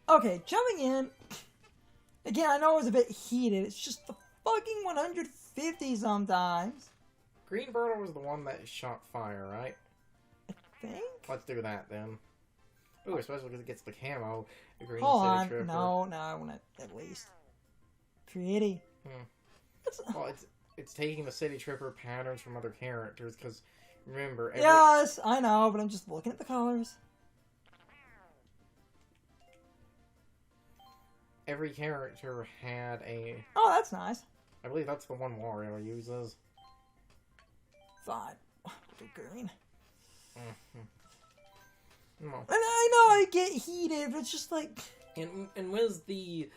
Okay, jumping in. Again, I know it was a bit heated. It's just the fucking 150 sometimes. Green Birdo was the one that shot fire, right? I think? Let's do that then. Ooh, especially because it gets the camo. The Green Hold City on. Tripper. No, I want it at least. Pretty. Well, it's taking the City Tripper patterns from other characters, because remember... Yes, I know, but I'm just looking at the colors. Every character had a... Oh, that's nice. I believe that's the one Wario uses. Fine. Green. No. And I know I get heated, but it's just like... And was the...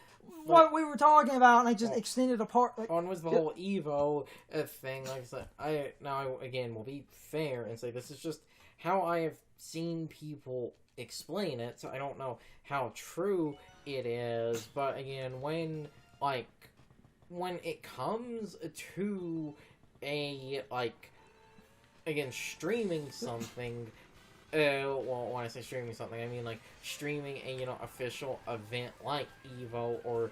what we were talking about, and I just extended apart. Like, on was the whole Evo thing. Like I said, I again will be fair and say this is just how I have seen people explain it. So I don't know how true it is, but again, when it comes to a again streaming something. Well, when I say streaming something, I mean like streaming a official event like Evo or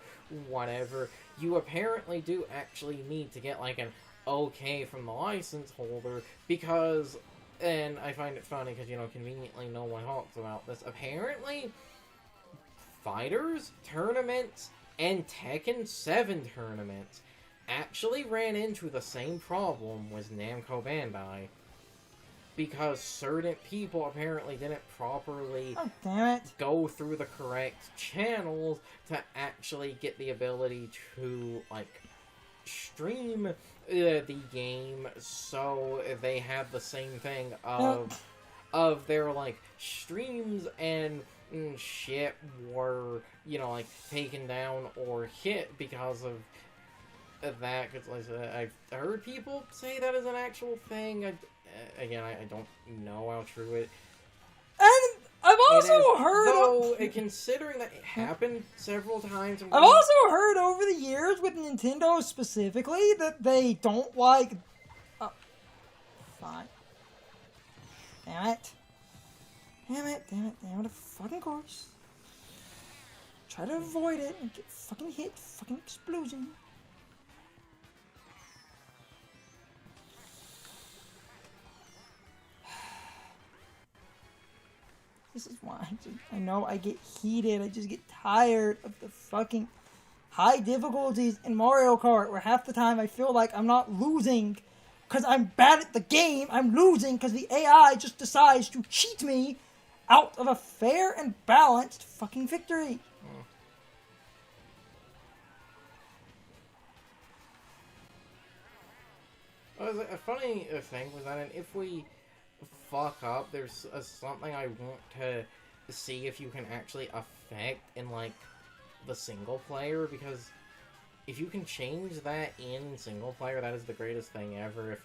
whatever. You apparently do actually need to get like an okay from the license holder because, and I find it funny because conveniently no one talks about this. Apparently, Fighters tournaments and Tekken 7 tournaments actually ran into the same problem with Namco Bandai. Because certain people apparently didn't properly go through the correct channels to actually get the ability to, stream the game, so they had the same thing of their, streams and shit were, taken down or hit because of that. Because I've heard people say that is an actual thing. Again, I don't know how true it. And I've also heard, though, considering that it happened several times. I've also heard over the years with Nintendo specifically that they don't like. Oh, fine. Damn it! Of fucking course. Try to avoid it and get fucking hit. Fucking explosion. This is why I know I get heated. I just get tired of the fucking high difficulties in Mario Kart, where half the time I feel like I'm not losing because I'm bad at the game. I'm losing because the AI just decides to cheat me out of a fair and balanced fucking victory. A funny thing was that if we fuck up, there's something I want to see if you can actually affect in the single player, because if you can change that in single player, that is the greatest thing ever.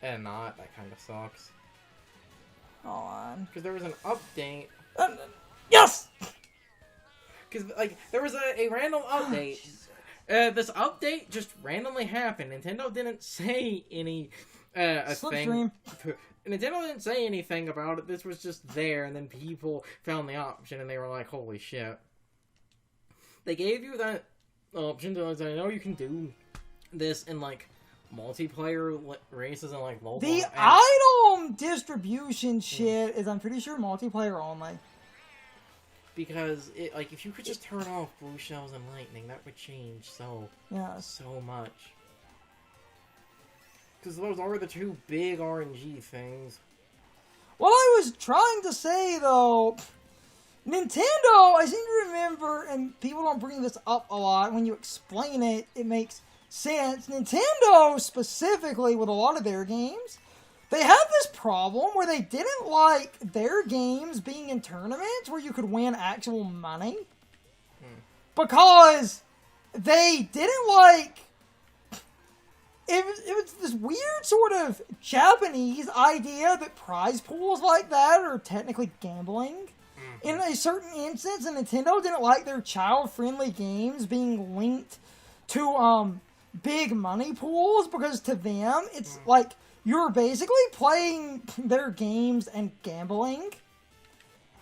If not, that kind of sucks. Hold on. Because there was an update. Yes. Because there was a random update. This update just randomly happened. Nintendo didn't say any thing. Nintendo didn't say anything about it. This was just there, and then people found the option, and they were like, "Holy shit!" They gave you that option to say, "I know you can do this in multiplayer races and mobile." The item distribution shit is, I'm pretty sure, multiplayer only. Because if you could just turn off blue shells and lightning, that would change so much. Because those are the two big RNG things. What I was trying to say, though, Nintendo, I seem to remember, and people don't bring this up a lot, when you explain it, it makes sense. Nintendo, specifically, with a lot of their games, they had this problem where they didn't like their games being in tournaments where you could win actual money. Because they didn't like... It was this weird sort of Japanese idea that prize pools like that are technically gambling. In a certain instance, and Nintendo didn't like their child-friendly games being linked to big money pools, because to them, it's you're basically playing their games and gambling.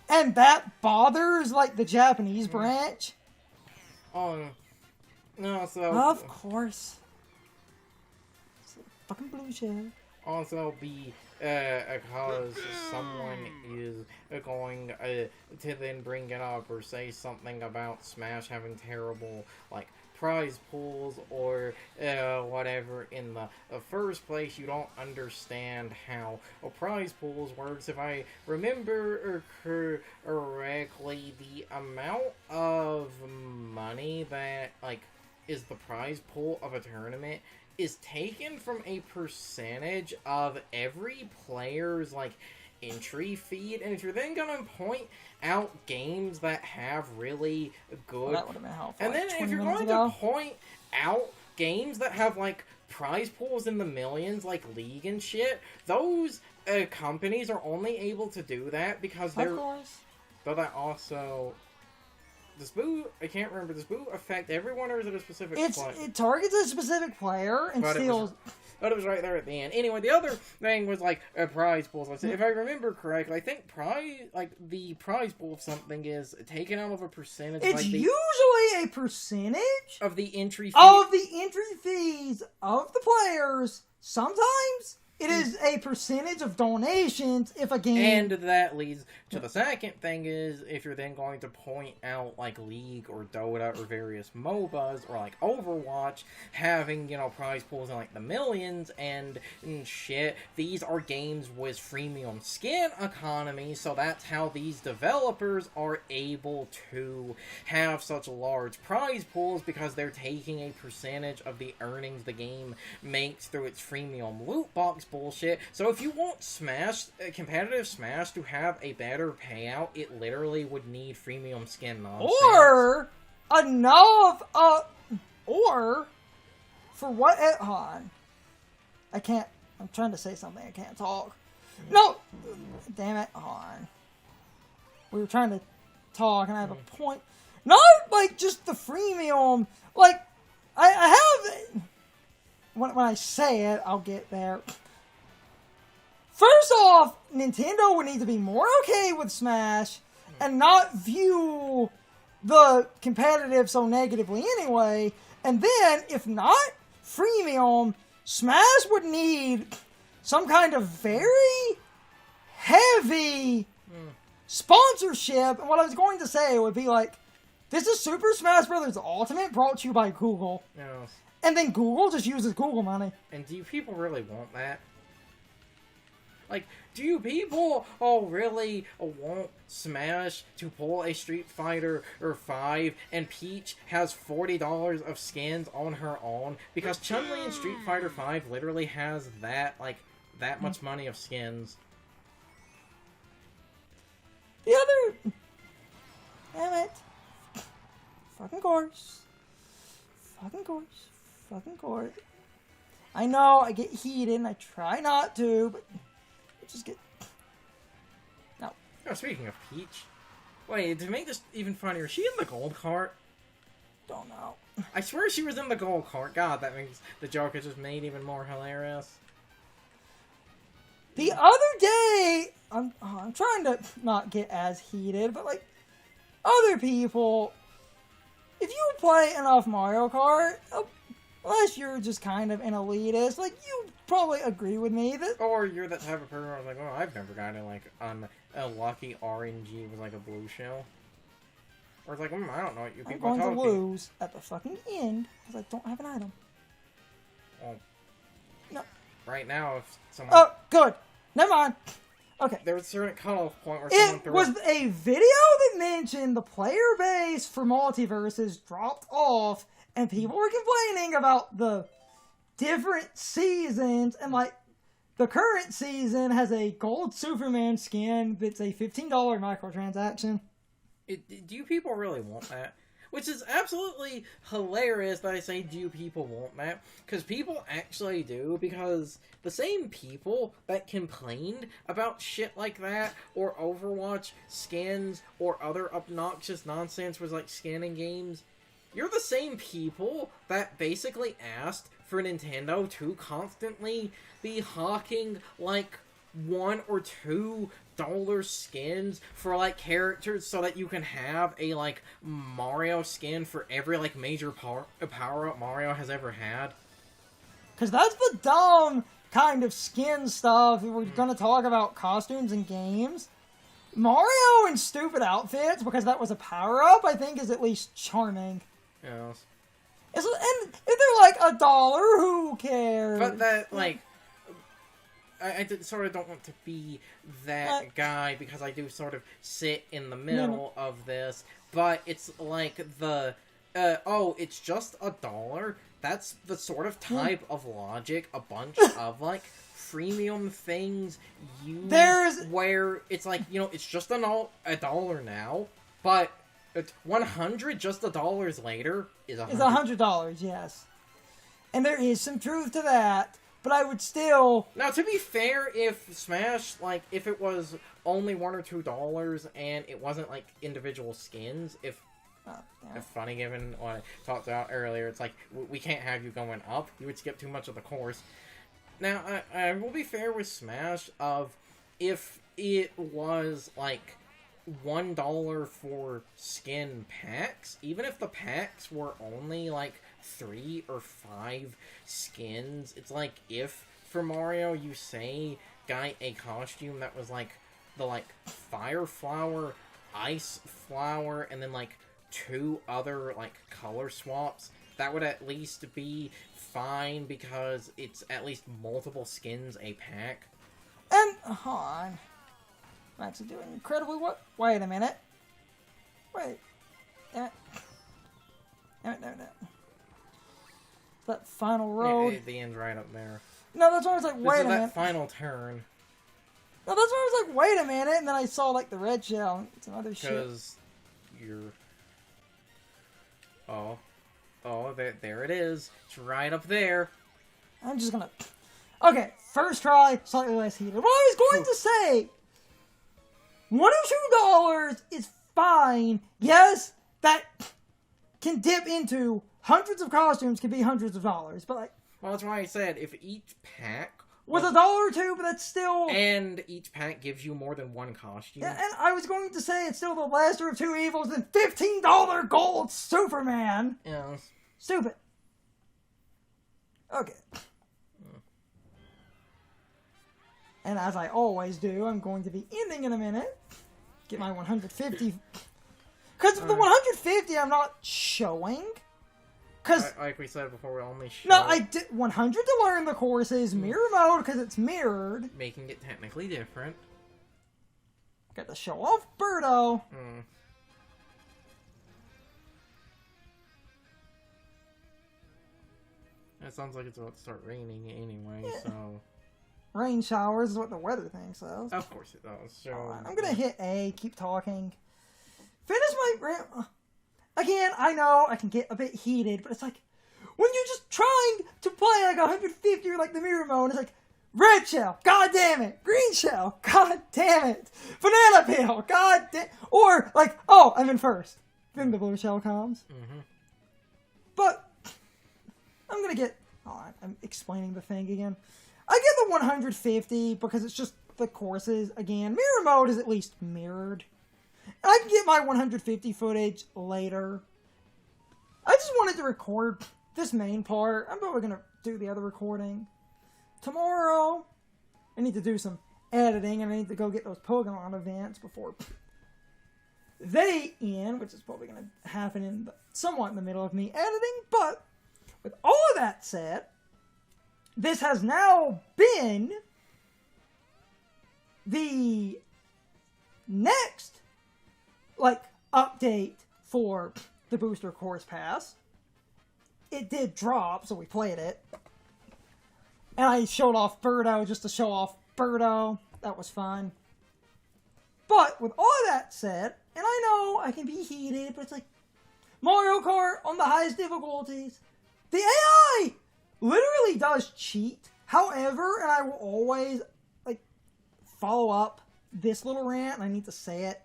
And that bothers, like, the Japanese branch? No, so... Of course. It's a fucking blue shell. Also, because someone is going to then bring it up or say something about Smash having terrible, like, prize pools or whatever in the first place. You don't understand how prize pools works. If I remember correctly, the amount of money that, like, is the prize pool of a tournament is taken from a percentage of every player's, like, entry feed. And if you're then gonna point out games that have really good... Well, that would have been helpful. And then if you're going to point out games that have, like, prize pools in the millions, like League and shit, those companies are only able to do that because they're... Of course. But that also... Does Boo... I can't remember. Does Boo affect everyone, or is it a specific player? It targets a specific player and steals... But it was right there at the end. Anyway, the other thing was, like, prize pools. If I remember correctly, I think the prize pool of something is taken out of a percentage. It's like usually a percentage of the entry fees. Of the entry fees of the players. Sometimes it is a percentage of donations if a game... And that leads to the second thing is, if you're then going to point out, like, League or Dota or various MOBAs or, like, Overwatch having, you know, prize pools in, like, the millions and shit, these are games with freemium skin economies, so that's how these developers are able to have such large prize pools, because they're taking a percentage of the earnings the game makes through its freemium loot box bullshit. So if you want Smash, competitive Smash, to have a better payout, it literally would need freemium skin nonsense. Or enough, or for what? Han, I can't. I'm trying to say something. I can't talk. No, damn it, Han. We were trying to talk, and I have a point. Not like just the freemium. Like I have. When I say it, I'll get there. First off, Nintendo would need to be more okay with Smash and not view the competitive so negatively anyway. And then, if not freemium, Smash would need some kind of very heavy sponsorship. And what I was going to say would be like, this is Super Smash Bros. Ultimate brought to you by Google. Yes. And then Google just uses Google money. And do people really want that? Like, do you people really want Smash to pull a Street Fighter or 5 and Peach has $40 of skins on her own? Because Chun-Li in Street Fighter 5 literally has that, like, that much money of skins. The other... Damn it. Fucking course. Fucking course. Fucking course. I know, I get heated and I try not to, but... Just get... No. Oh, speaking of Peach. Wait, to make this even funnier, is she in the gold cart? Don't know. I swear she was in the gold cart. God, that makes the joke I just made even more hilarious. The other day... I'm trying to not get as heated, but like... Other people... If you play enough Mario Kart... Unless you're just kind of an elitist, like, you probably agree with me that... Or you're that type of person where I was like, oh, I've never gotten, like, a lucky RNG with, like, a blue shell. Or it's like, I don't know what you people are talking. I'm going to lose at the fucking end, because I don't have an item. Well, no. Right now, if someone... Oh, good. Never mind. Okay. There was a certain cutoff point where someone It was a video that mentioned the player base for Multiverses dropped off, and people were complaining about the different seasons, and like, the current season has a gold Superman skin that's a $15 microtransaction. Do you people really want that? Which is absolutely hilarious that I say, do you people want that? Because people actually do, because the same people that complained about shit like that, or Overwatch skins, or other obnoxious nonsense was like scanning games, you're the same people that basically asked for Nintendo to constantly be hawking, like, $1 or $2 skins for like characters so that you can have a like Mario skin for every like major power-up Mario has ever had. Because that's the dumb kind of skin stuff if we're gonna talk about costumes and games. Mario in stupid outfits, because that was a power-up, I think is at least charming. Yes. And if they're like $1, who cares? But that, like, I sort of don't want to be that guy, because I do sort of sit in the middle of this, but it's like it's just $1? That's the sort of type of logic a bunch of, like, freemium things use where it's like, you know, it's just $1 now, but 100 just $1 later is $100, yes. And there is some truth to that, but I would still... Now, to be fair, if Smash, like, if it was only $1 or $2 and it wasn't, like, individual skins, if funny, given what I talked about earlier, it's like, we can't have you going up. You would skip too much of the course. Now, I will be fair with Smash of if it was, like, $1 for skin packs, even if the packs were only, like, 3 or 5 skins, it's like, if, for Mario, you say, got a costume that was, like, the, like, Fire Flower, Ice Flower, and then, like, 2 other, like, color swaps, that would at least be fine, because it's at least multiple skins a pack. And, hold on. I'm actually doing incredibly what? Wait a minute. Wait. No. That final road. The end's right up there. No, that's why I was like, wait a minute. That final turn. No, that's why I was like, wait a minute, and then I saw, like, the red shell and some other shit. Because you're... Oh, there it is. It's right up there. I'm just gonna... Okay, first try, slightly less heated. What I was going to say... $1 or $2 is fine. Yes, that can dip into hundreds of costumes, can be hundreds of dollars, but like... Well, that's why I said, if each pack... was $1 or $2, but that's still... And each pack gives you more than one costume. Yeah, and I was going to say it's still the lesser of two evils than $15 gold Superman. Yeah. Stupid. Okay. And as I always do, I'm going to be ending in a minute. Get my 150. Because the 150 I'm not showing. Because like we said before, we only show... No, I did 100 to learn the courses, mirror mode because it's mirrored. Making it technically different. Got to show off Birdo. It sounds like it's about to start raining anyway, so... Rain showers is what the weather thing says. Of course it does. So... Right, I'm gonna hit A, keep talking. Finish my... Again, I know I can get a bit heated, but it's like... When you're just trying to play like 150 or like the mirror mode, it's like... Red shell, god damn it! Green shell, god damn it! Banana peel, god damn... Or, like, oh, I'm in first. Then the blue shell comes. But... I'm gonna get... Oh, I'm explaining the thing again. I get the 150 because it's just the courses. Again, mirror mode is at least mirrored. And I can get my 150 footage later. I just wanted to record this main part. I'm probably gonna do the other recording tomorrow. I need to do some editing and I need to go get those Pokemon events before they end, which is probably gonna happen somewhat in the middle of me editing. But with all of that said, this has now been the next, like, update for the Booster Course Pass. It did drop, so we played it. And I showed off Birdo just to show off Birdo. That was fun. But with all of that said, and I know I can be heated, but it's like Mario Kart on the highest difficulties. The AI literally does cheat. However, and I will always, like, follow up this little rant, and I need to say it.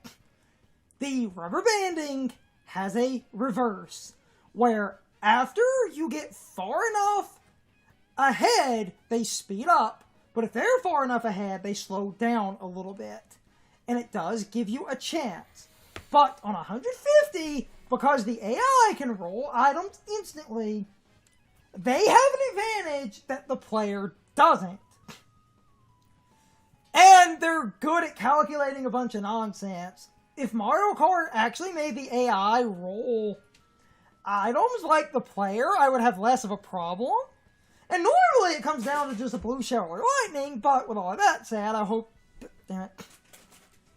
The rubber banding has a reverse, where after you get far enough ahead, they speed up, But if they're far enough ahead, they slow down a little bit. And it does give you a chance. But on 150, because the AI can roll items instantly, they have an advantage that the player doesn't. And they're good at calculating a bunch of nonsense. If Mario Kart actually made the AI roll items like the player, I would have less of a problem. And normally it comes down to just a blue shell or lightning, but with all of that said, I hope... Damn it.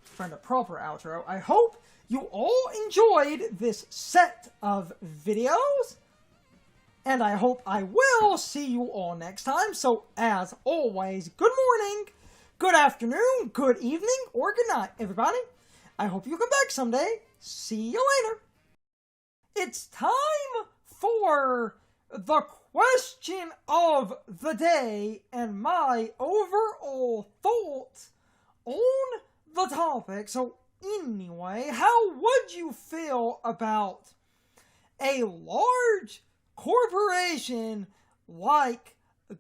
Find a proper outro. I hope you all enjoyed this set of videos. And I hope I will see you all next time. So, as always, good morning, good afternoon, good evening, or good night, everybody. I hope you come back someday. See you later. It's time for the question of the day and my overall thoughts on the topic. So anyway, how would you feel about a large corporation like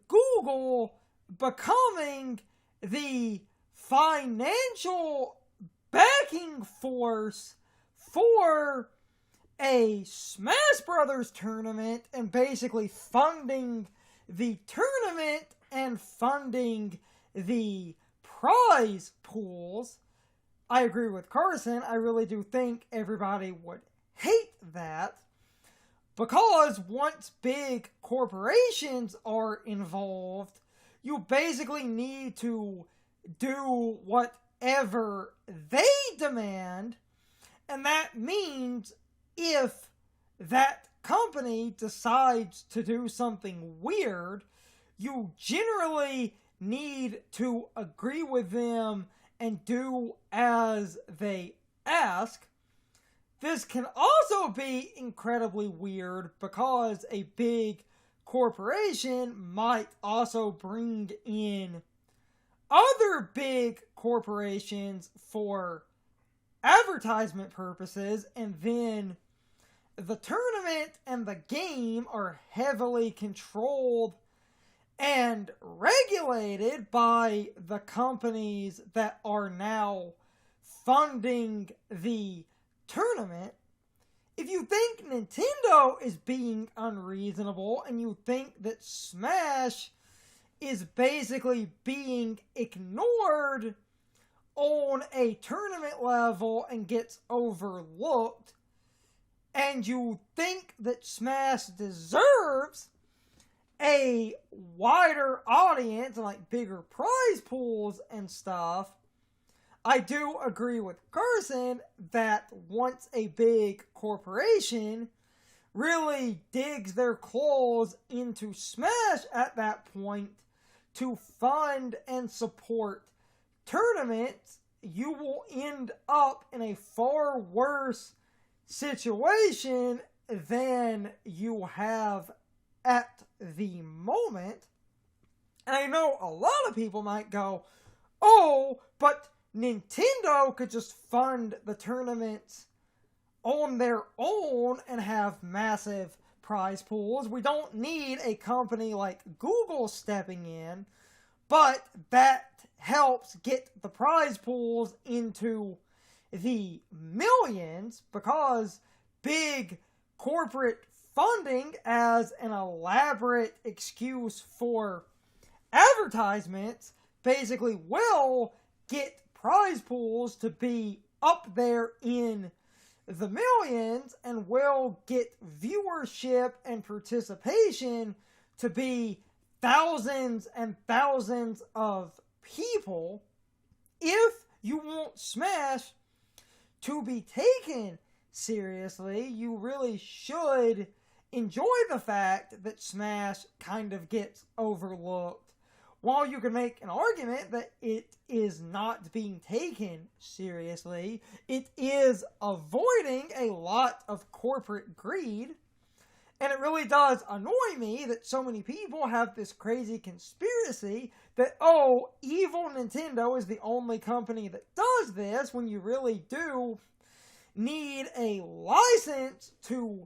Google becoming the financial backing force for a Smash Brothers tournament and basically funding the tournament and funding the prize pools? I agree with Carson. I really do think everybody would hate that, because once big corporations are involved, you basically need to do whatever they demand, and that means if that company decides to do something weird, you generally need to agree with them and do as they ask. This can also be incredibly weird because a big corporation might also bring in other big corporations for advertisement purposes, and then the tournament and the game are heavily controlled and regulated by the companies that are now funding the tournament. If you think Nintendo is being unreasonable and you think that Smash is basically being ignored on a tournament level and gets overlooked, and you think that Smash deserves a wider audience and like bigger prize pools and stuff, I do agree with Carson that once a big corporation really digs their claws into Smash at that point to fund and support tournaments, you will end up in a far worse situation than you have at the moment. And I know a lot of people might go, oh, but Nintendo could just fund the tournaments on their own and have massive prize pools. We don't need a company like Google stepping in, but that helps get the prize pools into the millions, because big corporate funding as an elaborate excuse for advertisements basically will get prize pools to be up there in the millions and will get viewership and participation to be thousands and thousands of people. If you want Smash to be taken seriously, you really should enjoy the fact that Smash kind of gets overlooked. While you can make an argument that it is not being taken seriously, it is avoiding a lot of corporate greed. And it really does annoy me that so many people have this crazy conspiracy that, oh, evil Nintendo is the only company that does this, when you really do need a license to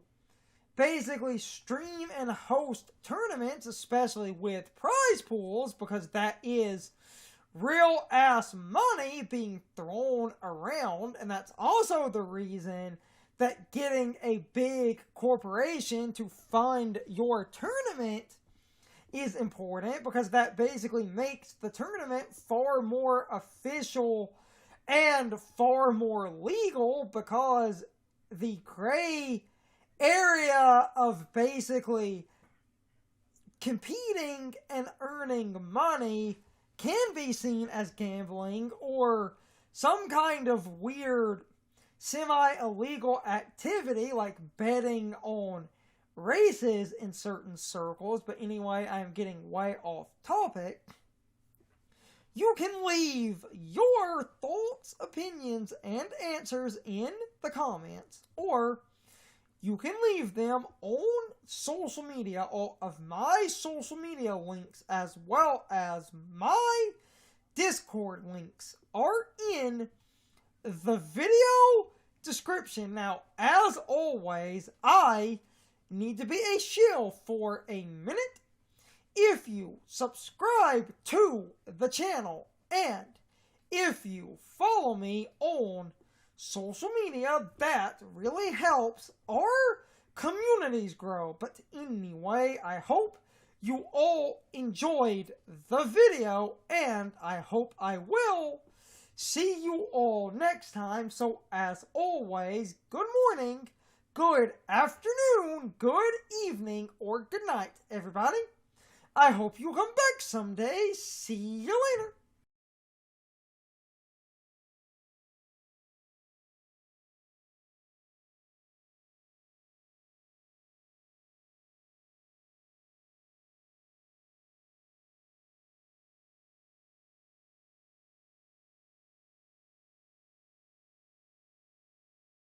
basically stream and host tournaments, especially with prize pools, because that is real ass money being thrown around, and that's also the reason that getting a big corporation to fund your tournament is important, because that basically makes the tournament far more official and far more legal, because the gray area of basically competing and earning money can be seen as gambling or some kind of weird semi-illegal activity like betting on races in certain circles. But anyway, I am getting way off topic. You can leave your thoughts, opinions, and answers in the comments, or you can leave them on social media. All of my social media links, as well as my Discord links, are in the video description. Now, as always, I need to be a shill for a minute. If you subscribe to the channel and if you follow me on social media, that really helps our communities grow. But anyway, I hope you all enjoyed the video, and I hope I will see you all next time. So as always, good morning, good afternoon, good evening, or good night, everybody. I hope you come back someday. See you later.